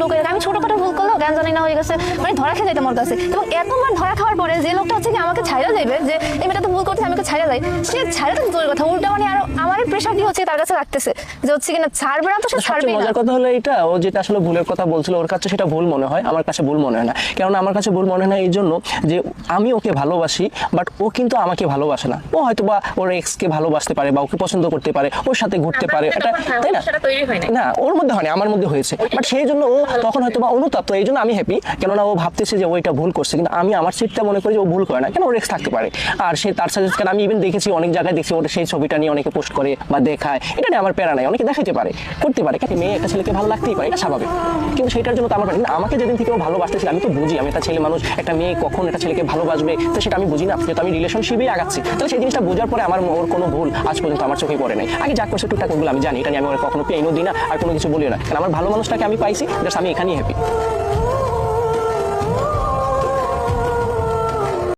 লোকের আমি ছোটখাটো ভুল করলেও জ্ঞান জানি না হয়ে গেছে, মানে ধরা খেয়ে যাইতাম ওর কাছে। এবং এতবার ধরা খাওয়ার পরে যে লোকটা হচ্ছে কি আমাকে ছাইড়া যাইবে, যে এই মেয়েটা তো ভুল করছে আমাকে ছাইড়া যায়, সে ছাইড়া তো দূরের কথা, উল্টা মানে আরো আমার প্রেশার দিয়ে হচ্ছে তার কাছে রাখতেছে যে হচ্ছে কিনা ছাড়বে না, তো সে ছাড়বে না। মজার কথা হলো এটা, ও যেটা আসলে ভুলের কথা বলছিল ওর কাছে সেটা ভুল মনে হয়, আমার কাছে ভুল মনে হয় না। কারণ আমার কাছে ভুল মনে হয় না এই জন্য যে আমি ওকে ভালোবাসি, বাট ও কিন্তু আমাকে ভালোবাসে না। ও হয়তো বা ওর এক্সকে ভালোবাসতে পারে বা ওকে পছন্দ করতে পারে, ওর সাথে ঘুরতে পারে, এটা তাই না? না, ওর মধ্যে হয়নি, আমার মধ্যে হয়েছে। বাট সেই জন্য ও তখন হয়তো বা অনুতপ্ত, এই জন্য আমি হ্যাপি, কেননা ও ভাবতেছে যে ও এটা ভুল করছে, কিন্তু আমি আমার সিটটা মনে করি যে ও ভুল করে না, কেন ওর এক্স থাকতে পারে। আর সে তার সাথে, কারণ আমি ইভেন দেখেছি অনেক জায়গায় দেখছি ওর সেই ছবিটা নিয়ে অনেকে পোস্ট করে বা দেখায়, এটা নিয়ে আমার প্যারা নাই, অনেকে দেখাইতে পারে, করতে পারে, কেন মেয়ে একটা ছেলেকে ভালো লাগতেই পারে, এটা স্বাভাবিক। কিন্তু সেটার জন্য তো আমার না, আমাকে যেদিন থেকে ও ভালোবাসতেছিল আমি তো বুঝি, আমি একটা ছেলে মানুষ, একটা মেয়ে কখন একটা ছেলেকে ভালোবাসবে, তো সেটা আমি বুঝি না, যেহেতু আমি রিলেশনশিপেই আগাচ্ছি। তাহলে সেই জিনিসটা বোঝার পরে আমার ওর কোনো ভুল আজ পর্যন্ত আমার চোখে পড়ে নাই। আগে যা করছে টুকটাক ওগুলো আমি জানি, এটা নিয়ে আমি ওর কখনো পেইনও দিই না আর কোনো কিছু বলিও না, কারণ আমার ভালো মানুষটাকে আমি পাইছি, জাস্ট আমি এখানেই হ্যাপি।